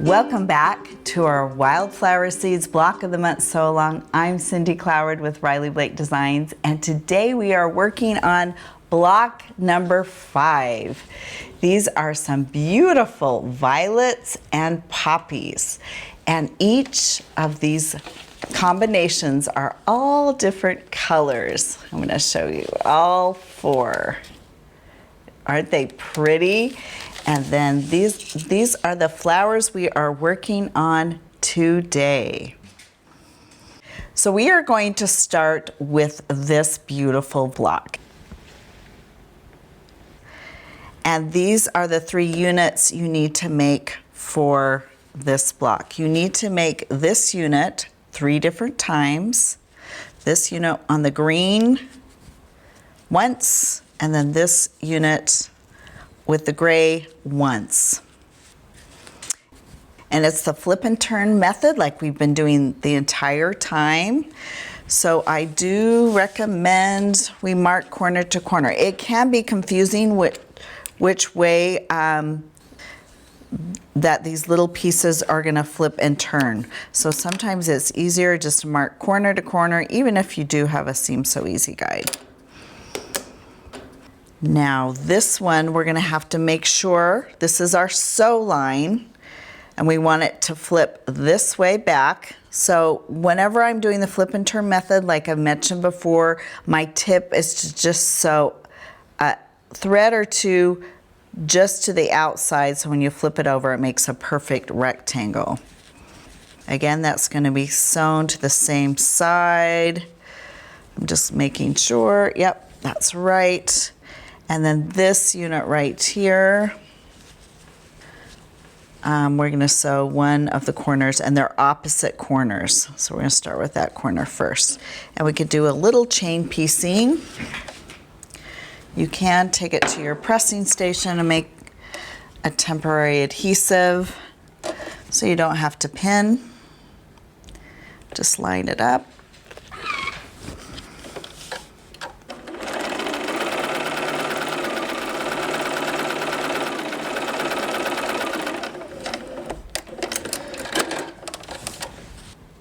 Welcome back to our Wildflower Seeds Block of the Month Sew Along. I'm Cindy Cloward with Riley Blake Designs, and today we are working on block number 5. These are some beautiful violets and poppies, and each of these combinations are all different colors. I'm going to show you all 4. Aren't they pretty? And then these are the flowers we are working on today. So we are going to start with this beautiful block. And these are the 3 units you need to make for this block. You need to make this unit 3 different times. This unit on the green once, and then this unit with the gray once. And it's the flip and turn method like we've been doing the entire time. So I do recommend we mark corner to corner. It can be confusing which way that these little pieces are gonna flip and turn. So sometimes it's easier just to mark corner to corner, even if you do have a Seam So Easy guide. Now this one, we're gonna have to make sure, this is our sew line, and we want it to flip this way back. So whenever I'm doing the flip and turn method, like I've mentioned before, my tip is to just sew a thread or 2 just to the outside, so when you flip it over, it makes a perfect rectangle. Again, that's gonna be sewn to the same side. I'm just making sure, yep, that's right. And then this unit right here, we're gonna sew one of the corners, and they're opposite corners. So we're gonna start with that corner first. And we could do a little chain piecing. You can take it to your pressing station and make a temporary adhesive so you don't have to pin. Just line it up.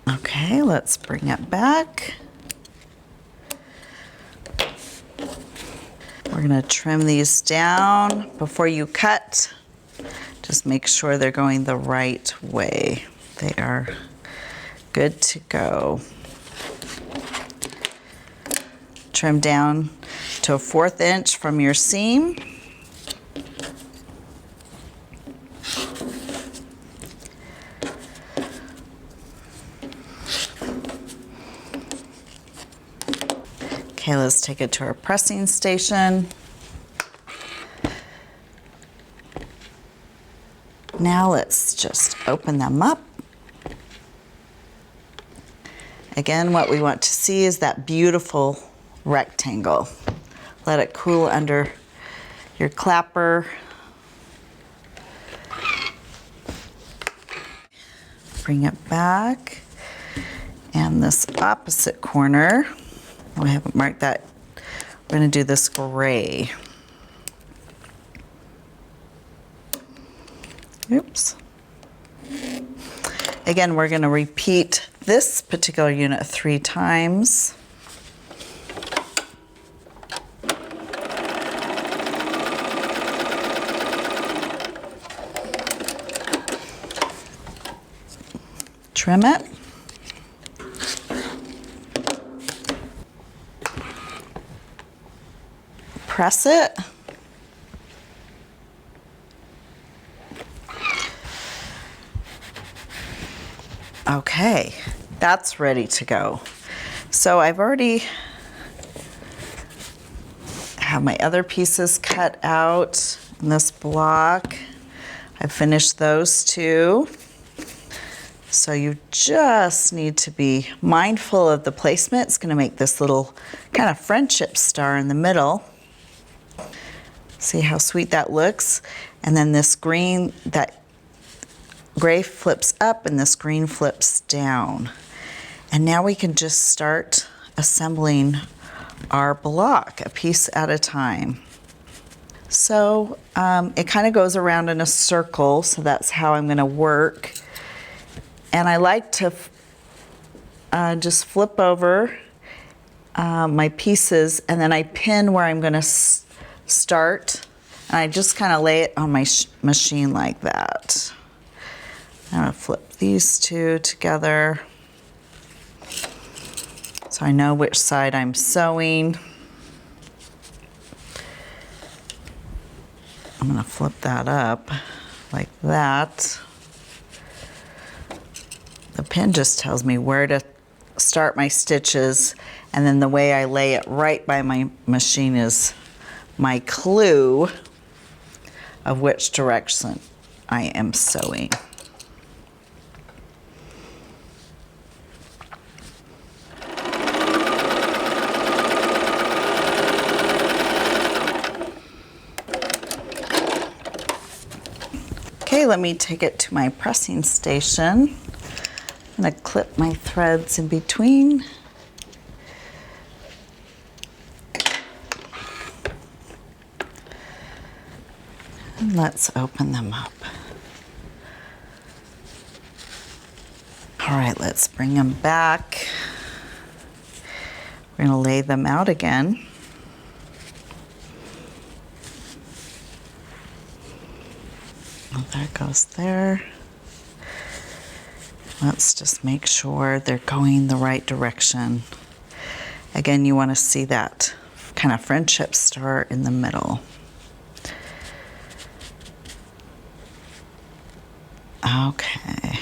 Okay, let's bring it back. We're gonna trim these down before you cut. Just make sure they're going the right way. They are good to go. Trim down to a 1/4 inch from your seam. Okay, let's take it to our pressing station. Now let's just open them up. Again, what we want to see is that beautiful rectangle. Let it cool under your clapper. Bring it back. And this opposite corner, we haven't marked that. We're going to do this gray. Oops. Again, we're going to repeat this particular unit 3 times. Trim it. Press it. Okay, that's ready to go. So I've already have my other pieces cut out in this block. I've finished those 2. So you just need to be mindful of the placement. It's going to make this little kind of friendship star in the middle. See how sweet that looks? And then this green, that gray flips up and this green flips down. And now we can just start assembling our block a piece at a time. So it kind of goes around in a circle, so that's how I'm going to work. And I like to just flip over my pieces, and then I pin where I'm going to start, and I just kind of lay it on my machine like that. I'm going to flip these two together so I know which side I'm sewing. I'm going to flip that up like that. The pin just tells me where to start my stitches, and then the way I lay it right by my machine is my clue of which direction I am sewing. Okay, let me take it to my pressing station. I'm going to clip my threads in between. And let's open them up. All right, let's bring them back. We're going to lay them out again. Well, that goes there. Let's just make sure they're going the right direction. Again, you want to see that kind of friendship star in the middle. Okay.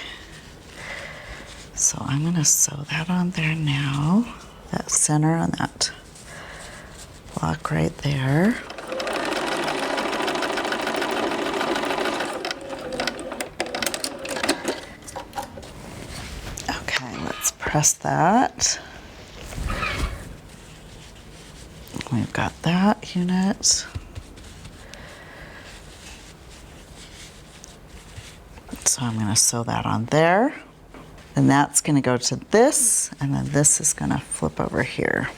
So I'm going to sew that on there now. That center on that block right there. Press that. We've got that unit. So I'm going to sew that on there. And that's going to go to this, and then this is going to flip over here.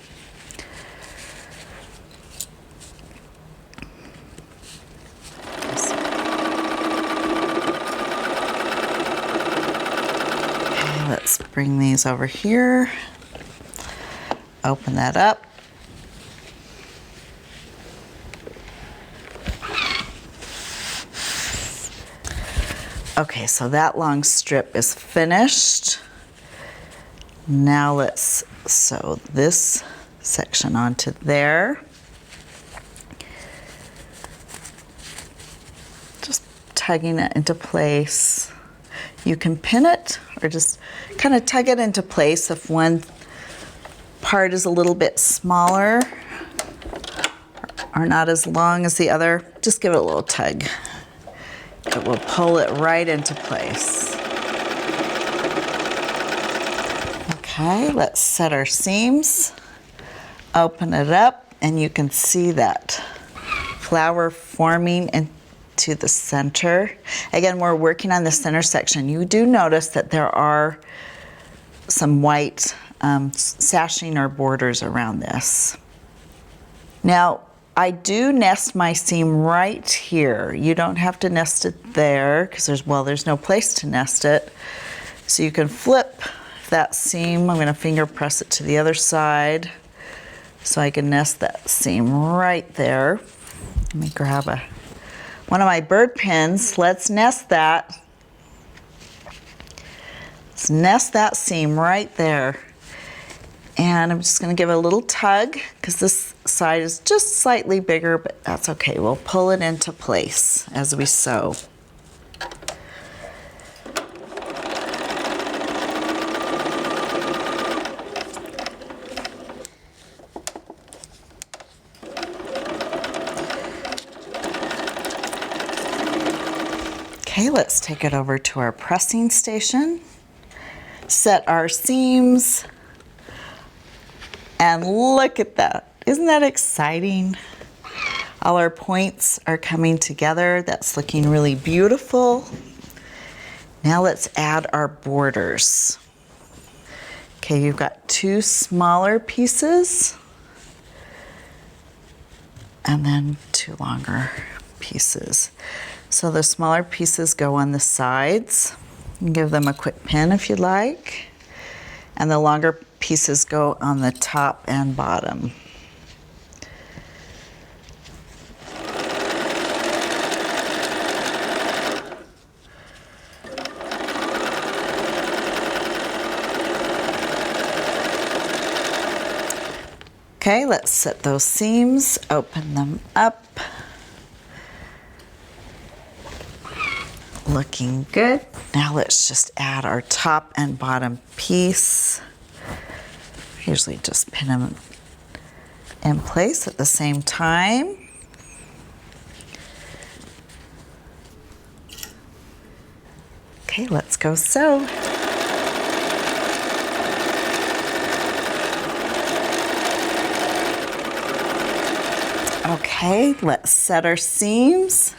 Let's bring these over here, open that up. Okay, so that long strip is finished. Now let's sew this section onto there. Just tugging it into place. You can pin it or just kind of tug it into place if one part is a little bit smaller or not as long as the other. Just give it a little tug. It will pull it right into place. Okay, let's set our seams. Open it up, and you can see that flower forming into the center. Again, we're working on the center section. You do notice that there are some white sashing or borders around this. Now, I do nest my seam right here. You don't have to nest it there because there's no place to nest it. So you can flip that seam. I'm going to finger press it to the other side so I can nest that seam right there. Let me grab one of my bird pins. Let's nest that. Let's nest that seam right there. And I'm just going to give it a little tug because this side is just slightly bigger, but that's okay. We'll pull it into place as we sew. Okay, let's take it over to our pressing station. Set our seams. And look at that. Isn't that exciting? All our points are coming together. That's looking really beautiful. Now let's add our borders. Okay, you've got two smaller pieces. and then 2 longer pieces. So the smaller pieces go on the sides. You can give them a quick pin if you'd like. And the longer pieces go on the top and bottom. Okay, let's set those seams, open them up. Looking good. Now let's just add our top and bottom piece. Usually just pin them in place at the same time. Okay, let's go sew. Okay, let's set our seams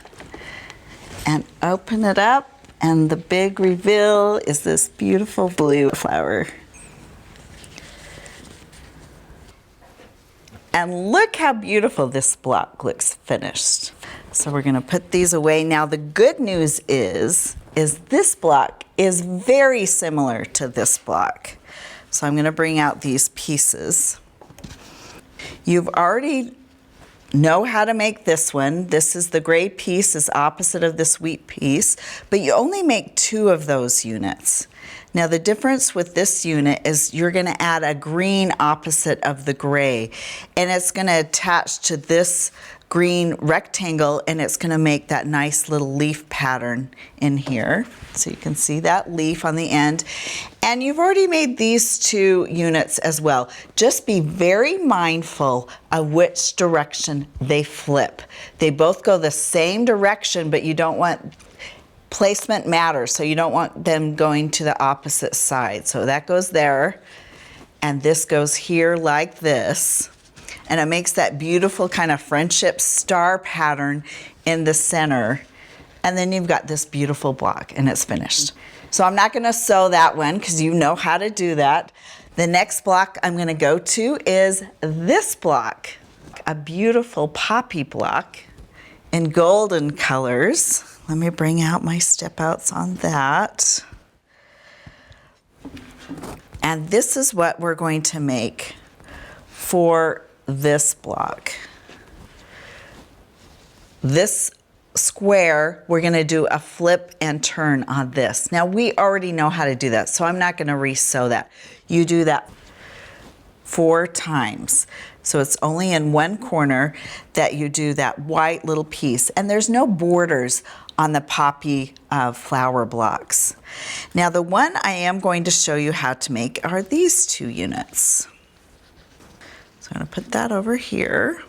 and open it up, and the big reveal is this beautiful blue flower. And look how beautiful this block looks finished. So we're gonna put these away. Now the good news is this block is very similar to this block. So I'm gonna bring out these pieces. You've already know how to make this one. This is the gray piece is opposite of this wheat piece, but you only make 2 of those units. Now the difference with this unit is you're gonna add a green opposite of the gray, and it's gonna attach to this green rectangle, and it's gonna make that nice little leaf pattern in here. So you can see that leaf on the end. And you've already made these 2 units as well. Just be very mindful of which direction they flip. They both go the same direction, but you don't want, placement matters, so you don't want them going to the opposite side. So that goes there, and this goes here like this. And it makes that beautiful kind of friendship star pattern in the center. And then you've got this beautiful block, and it's finished. So I'm not gonna sew that one because you know how to do that. The next block I'm gonna go to is this block, a beautiful poppy block in golden colors. Let me bring out my step outs on that. And this is what we're going to make for this block. This square, we're gonna do a flip and turn on this. Now we already know how to do that, so I'm not gonna re-sew that. You do that 4 times. So it's only in one corner that you do that white little piece, and there's no borders on the poppy flower blocks. Now the one I am going to show you how to make are these 2 units. So I'm gonna put that over here.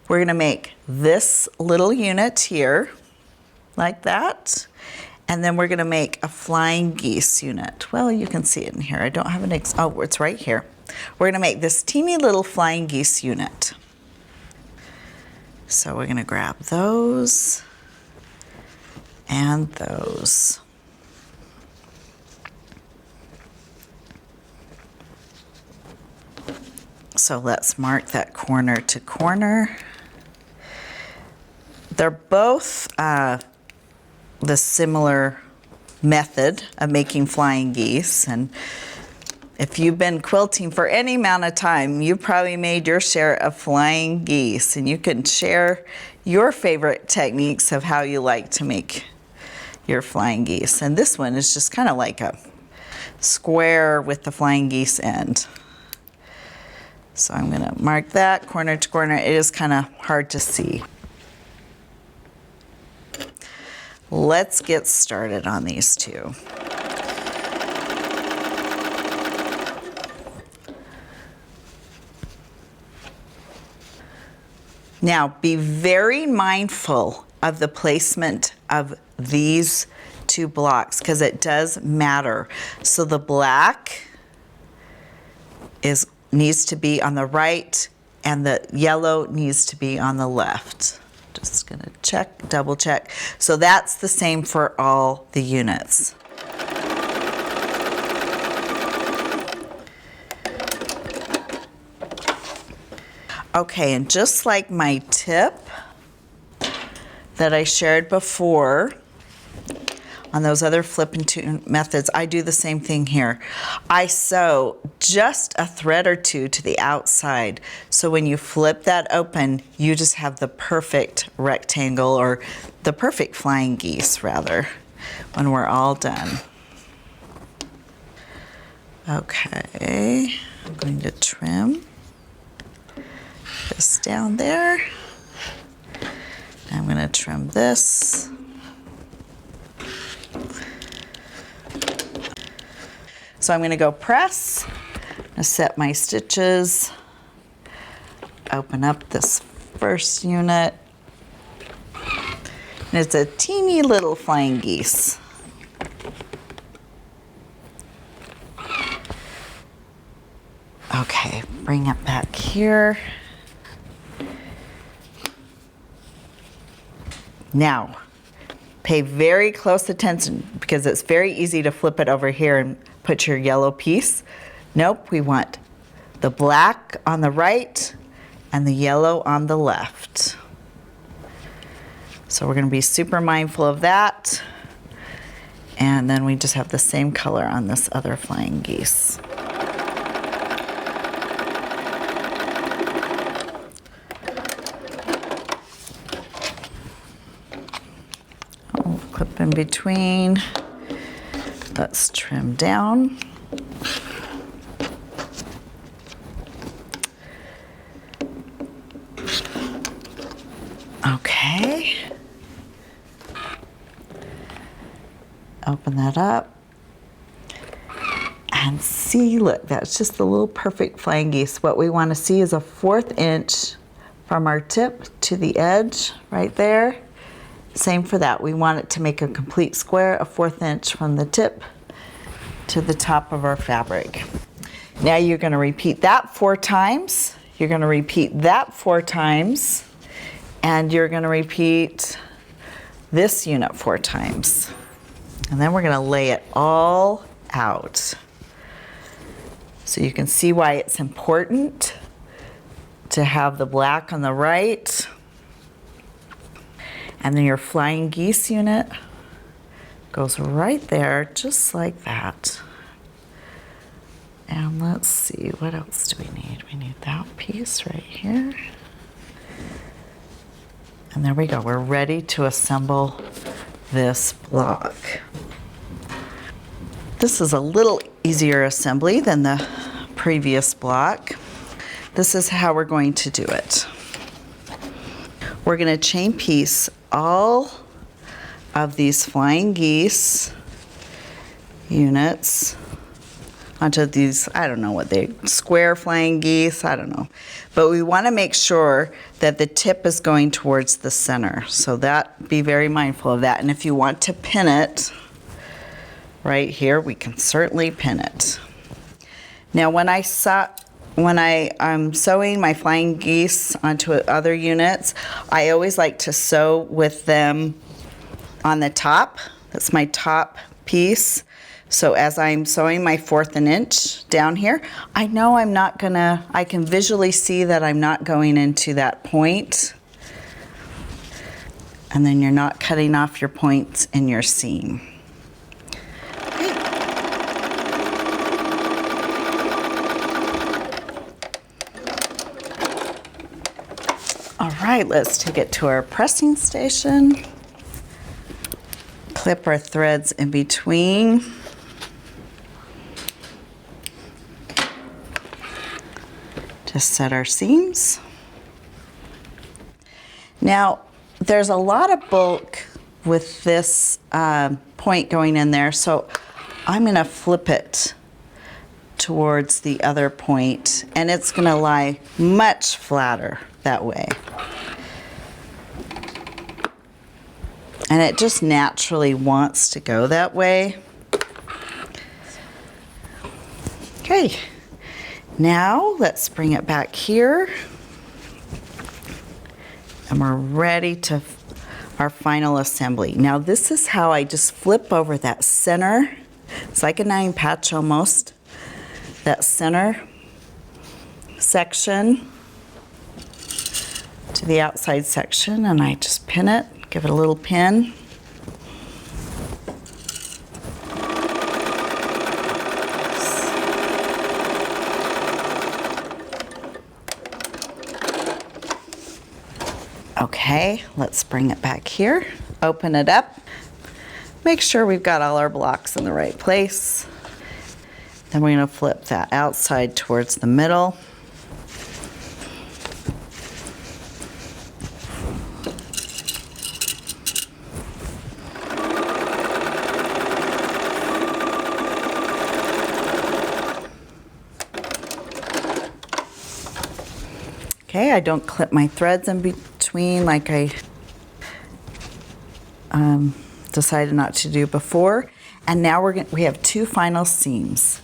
We're gonna make this little unit here, like that. And then we're gonna make a flying geese unit. Well, you can see it in here. I don't have an oh, it's right here. We're gonna make this teeny little flying geese unit. So we're gonna grab those and those. So let's mark that corner to corner. They're both the similar method of making flying geese, and if you've been quilting for any amount of time, you've probably made your share of flying geese, and you can share your favorite techniques of how you like to make your flying geese. And this one is just kind of like a square with the flying geese end. So I'm gonna mark that corner to corner. It is kind of hard to see. Let's get started on these 2. Now be very mindful of the placement of these 2 blocks because it does matter. So the black needs to be on the right and the yellow needs to be on the left. Just gonna check, double check. So that's the same for all the units. Okay, and just like my tip that I shared before on those other flip and tune methods, I do the same thing here. I sew just a thread or two to the outside, so when you flip that open, you just have the perfect rectangle, or the perfect flying geese rather, when we're all done. Okay, I'm going to trim this down there. I'm going to trim this. So I'm going to go press, set my stitches, open up this first unit, and it's a teeny little flying geese. Okay, bring it back here. Now, pay very close attention because it's very easy to flip it over here and put your yellow piece. Nope, we want the black on the right and the yellow on the left. So we're going to be super mindful of that. And then we just have the same color on this other flying geese. Clip in between. Let's trim down. Okay. Open that up. And see, look, that's just the little perfect flying geese. What we want to see is a 1/4 inch from our tip to the edge right there. Same for that. We want it to make a complete square, a 1/4 inch from the tip to the top of our fabric. Now you're going to repeat that 4 times. You're going to repeat that 4 times. And you're going to repeat this unit 4 times. And then we're going to lay it all out. So you can see why it's important to have the black on the right. And then your flying geese unit goes right there, just like that. And let's see, what else do we need? We need that piece right here. And there we go, we're ready to assemble this block. This is a little easier assembly than the previous block. This is how we're going to do it. We're going to chain piece all of these flying geese units onto these, I don't know what square flying geese, I don't know. But we want to make sure that the tip is going towards the center. So be very mindful of that. And if you want to pin it right here, we can certainly pin it. Now when I'm sewing my flying geese onto other units, I always like to sew with them on the top. That's my top piece. So as I'm sewing my 1/4 inch down here, I know I can visually see that I'm not going into that point. And then you're not cutting off your points in your seam. All right, let's take it to our pressing station. Clip our threads in between. Just set our seams. Now, there's a lot of bulk with this point going in there, so I'm going to flip it towards the other point, and it's going to lie much flatter that way. And it just naturally wants to go that way. Okay, now let's bring it back here. And we're ready to our final assembly. Now this is how I just flip over that center. It's like a 9 patch almost. That center section. to the outside section, and I just pin it, give it a little pin. Okay, let's bring it back here, open it up, make sure we've got all our blocks in the right place. Then we're going to flip that outside towards the middle. Okay, I don't clip my threads in between like I decided not to do before. And now we have two final seams.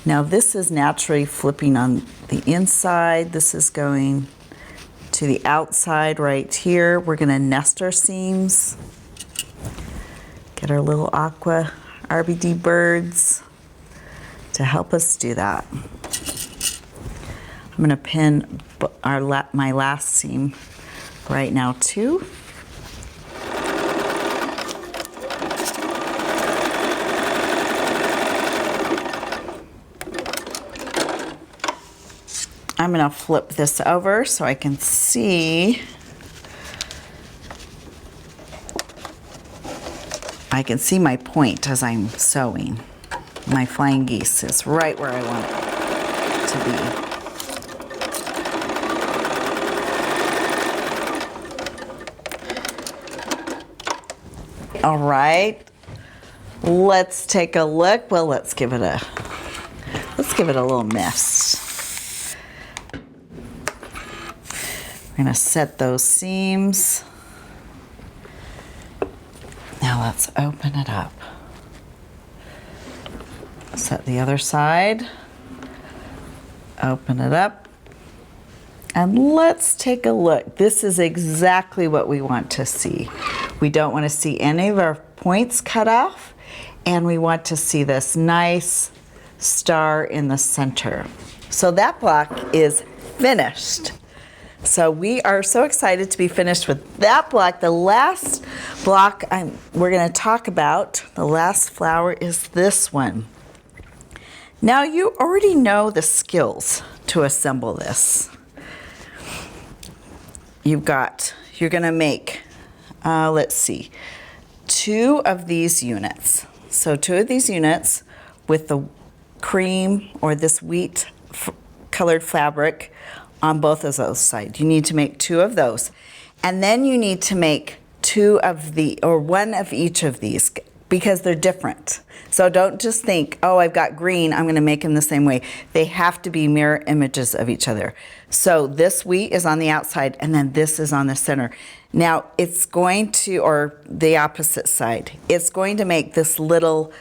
Now this is naturally flipping on the inside. This is going to the outside right here. We're going to nest our seams. Get our little aqua RBD birds to help us do that. I'm going to pin my last seam right now too. I'm going to flip this over so I can see. I can see my point as I'm sewing. My flying geese is right where I want it to be. All right, let's take a look. Well, let's give it a little mist. We're gonna set those seams. Now let's open it up. Set the other side. Open it up. And let's take a look. This is exactly what we want to see. We don't want to see any of our points cut off, and we want to see this nice star in the center. So that block is finished. So we are so excited to be finished with that block. The last block we're going to talk about, the last flower, is this one. Now you already know the skills to assemble this. You're going to make, let's see, 2 of these units. So 2 of these units with the cream or this wheat colored fabric on both of those sides. You need to make 2 of those. And then you need to make 1 of each of these because they're different. So don't just think, oh, I've got green, I'm gonna make them the same way. They have to be mirror images of each other. So this wheat is on the outside and then this is on the center. Now it's going to, or the opposite side, it's going to make this little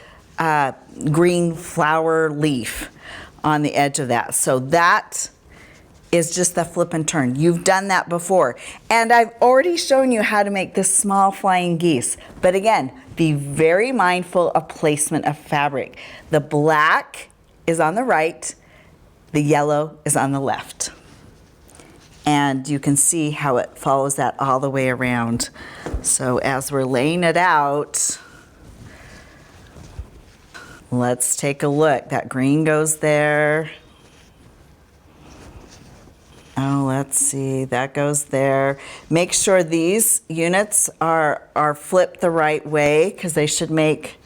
green flower leaf on the edge of that. So that is just the flip and turn. You've done that before. And I've already shown you how to make this small flying geese. But again, be very mindful of placement of fabric. The black is on the right, the yellow is on the left. And you can see how it follows that all the way around. So as we're laying it out, let's take a look. That green goes there. Oh, let's see, that goes there. Make sure these units are flipped the right way because they should make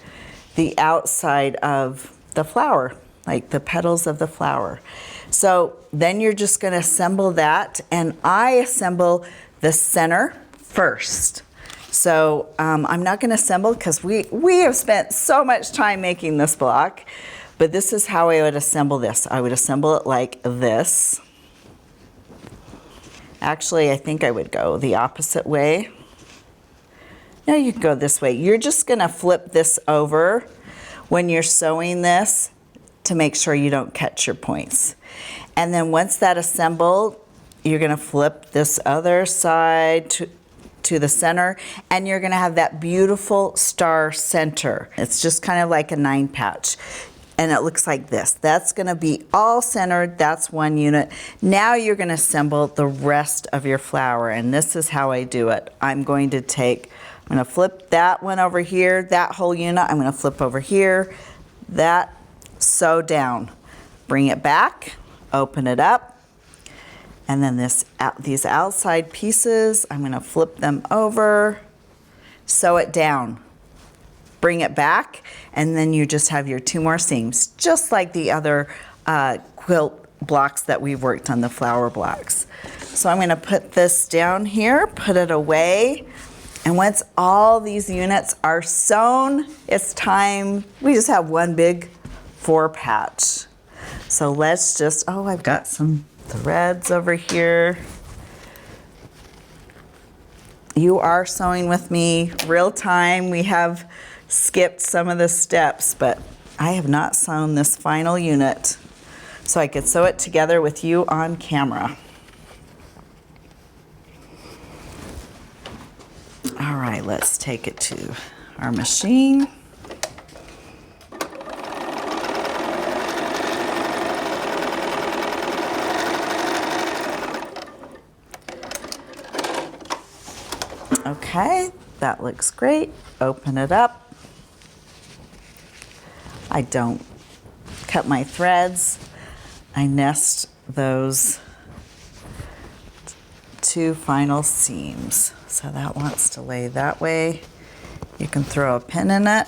the outside of the flower, like the petals of the flower. So then you're just gonna assemble that, and I assemble the center first. So I'm not gonna assemble because we have spent so much time making this block, but this is how I would assemble this. I would assemble it like this. Actually, I think I would go the opposite way. No, you can go this way. You're just gonna flip this over when you're sewing this to make sure you don't catch your points. And then once that's assembled, you're gonna flip this other side to the center, and you're gonna have that beautiful star center. It's just kind of like a 9 patch. and it looks like this. That's gonna be all centered, that's one unit. Now you're gonna assemble the rest of your flower, and this is how I do it. I'm gonna flip that one over here, that whole unit, I'm gonna flip over here, that, sew down. Bring it back, open it up, and then these outside pieces, I'm gonna flip them over, sew it down. Bring it back, and then you just have your 2 more seams, just like the other quilt blocks that we've worked on, the flower blocks. So I'm gonna put this down here, put it away, and once all these units are sewn, it's time, we just have one big 4 patch. So let's just, oh, I've got some threads over here. You are sewing with me real time. We have skipped some of the steps, but I have not sewn this final unit so I could sew it together with you on camera. All right, let's take it to our machine. Okay, that looks great. Open it up. I don't cut my threads. I nest those 2 final seams. So that wants to lay that way. You can throw a pin in it.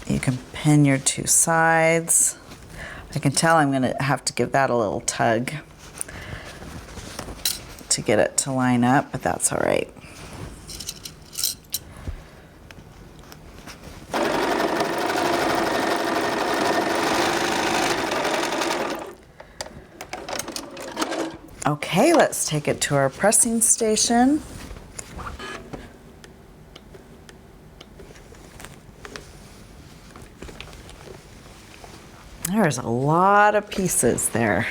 You can pin your 2 sides. I can tell I'm gonna have to give that a little tug to get it to line up, but that's all right. Okay, let's take it to our pressing station. There's a lot of pieces there.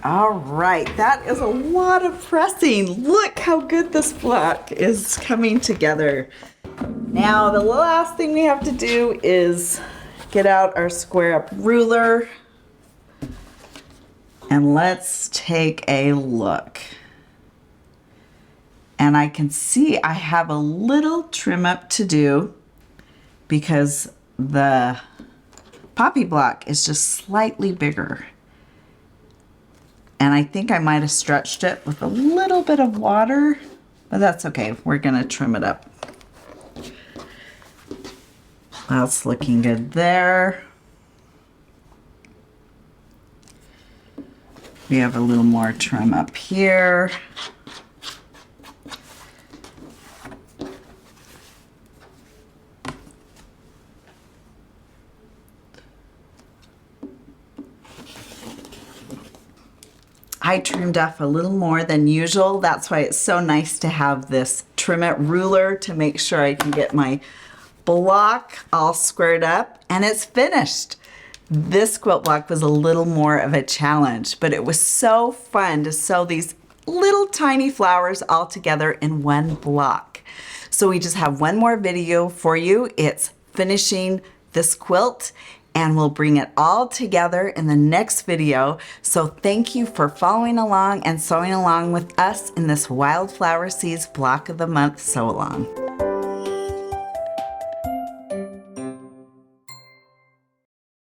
All right, that is a lot of pressing. Look how good this block is coming together. Now, the last thing we have to do is get out our square up ruler, and let's take a look. And I can see I have a little trim up to do because the poppy block is just slightly bigger. And I think I might have stretched it with a little bit of water, but that's okay. We're gonna trim it up. That's looking good there. We have a little more trim up here. I trimmed off a little more than usual. That's why it's so nice to have this trim it ruler to make sure I can get my block all squared up, and it's finished. This quilt block was a little more of a challenge, but it was so fun to sew these little tiny flowers all together in one block. So we just have one more video for you. It's finishing this quilt, and we'll bring it all together in the next video. So thank you for following along and sewing along with us in this Wildflower Seeds Block of the Month sew along.